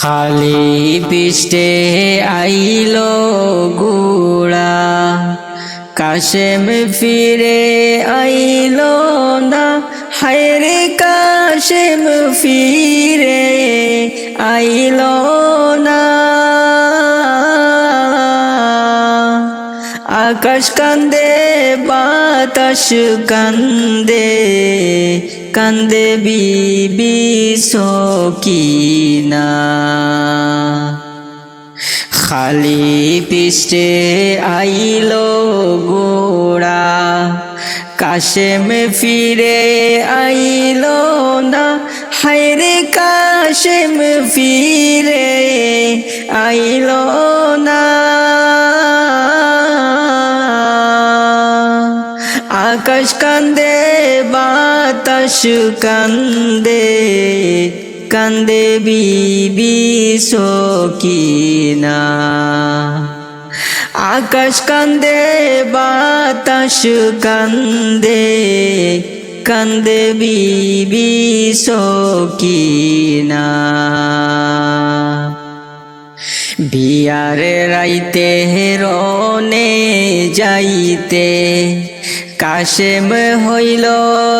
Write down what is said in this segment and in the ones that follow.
খালি পৃষ্ঠে আইলো গুড়া, কাশেম ফিরে আইলো না। হায়রে কাশেম ফিরে আইলো না। আকাশ কান্দে বাতাস কান্দে, কান্দে বিবি সকিনা। খালি পৃষ্ঠে আইলো গোড়া, কাশেম ফিরে আইলো না। হায়রে কাশেম ফিরে আইলো না। আকাশ কান্দে বাতাস কান্দে, কান্দে বিবি সকিনা। আকাশ কান্দে বাতাস কান্দে, কান্দে বিবি সকিনা। বিয়ার রাইতে রনে যাইতে, কাশেম হইল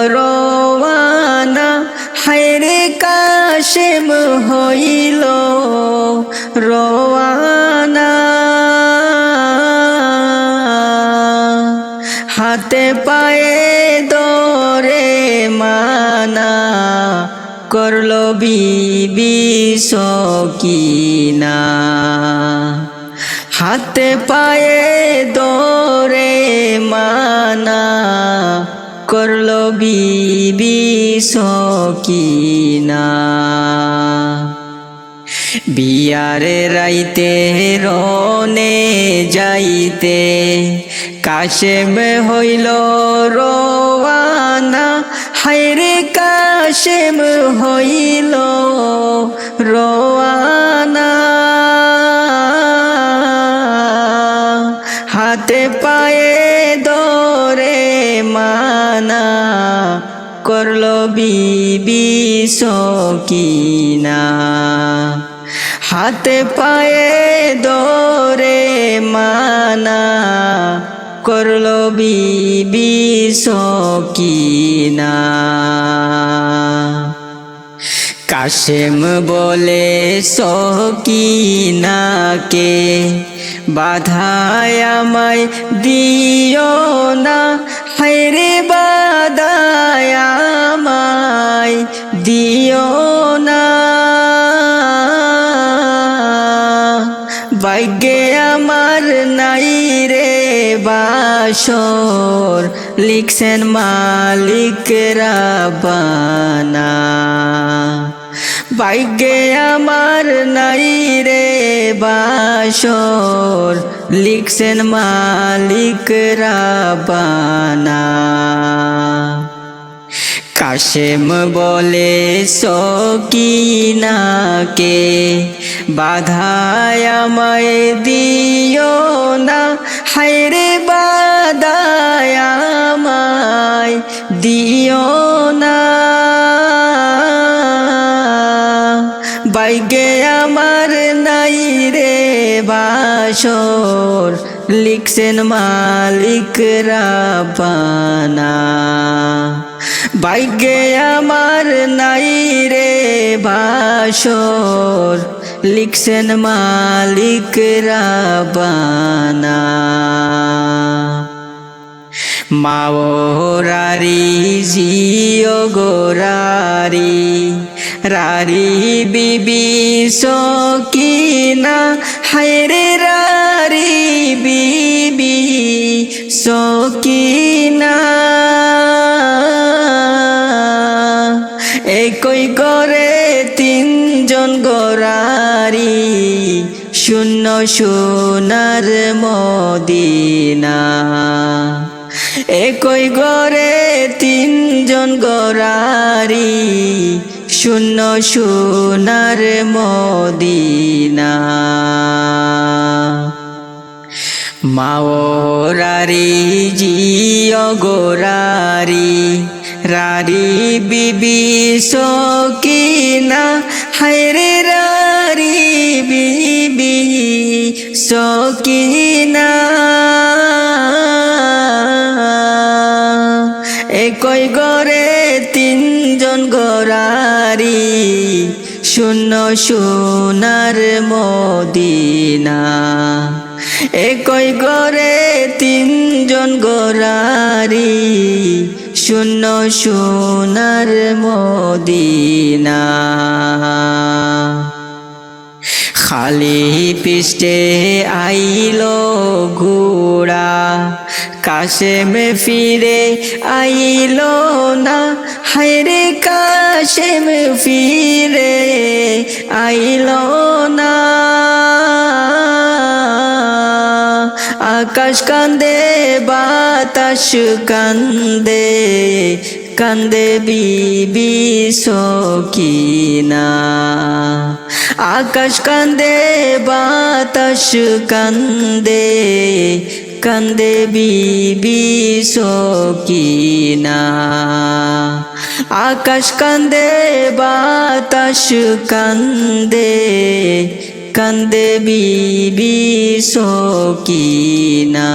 রওয়ানা। হায়রে কাশেম হইল রওয়ানা। হাতে পায়ে দরে মানা, করলো বিবি সকিনা। হাতে পায়ে দরে মানা, করলো বিবি সকিনা। বিয়ার রাইতে রনে যাইতে, কাশেম হইল রওয়ানা। হায়রে কাশেম হইল রওয়ানা। হাতে পায়ে দরে মানা, করলো বিবি সকিনা। হাতে পায়ে দরে মানা, করলো বিবি সকিনা। কাশেম বলে সকিনাকে, বাধায় আমায় দিও না। হায়রে বাধায় আমায় দিও না। ভাগ্যে আমার নাই রে বাসর, লিখছেন মালিক রাব্বানা। ভাগ্যে আমার নাই রে বাসর, লিখছেন মালিক রাব্বানা। কাশেম বলে সকিনাকে, বাধায় আমায় দিও না। হায়রে বাধায় আমায় দিও না। ভাগ্যে আমার নাই রে বাসর, লিখছেন মালিক রাব্বানা। ভাগ্যে আমার নাই রে বাসর, লিখছেন মালিক রাব্বানা। মাওরারি জিও গোরারি, রারি বিবি সকিনা। হায়রে রারি বিবি সকিনা। একই করে তিনজন গোরারি, শূন্য সোনার মদিনা। একই ঘরে তিনজন গোরারি, শূন্য সোনার মদিনা। মাওরারি জিও গোরারি, রারি বিবি সকিনা। হায়রে রারি সকিনা একই ঘরে তিনজন গোরারি শূন্য সোনার মদিনা একই ঘরে তিনজন গোরারি শূন্য সোনার মদিনা খালি পৃষ্ঠে আইলো ঘোড়া কাশেম ফিরে আইলো না হায়রে কাশেম ফিরে আইলো না আকাশ কান্দে বাতাস কান্দে কান্দে বিবি সকিনা আকাশ কান্দে বাতাস কান্দে কান্দে বিবি সকিনা আকাশ কান্দে বাতাস কান্দে কান্দে বিবি সকিনা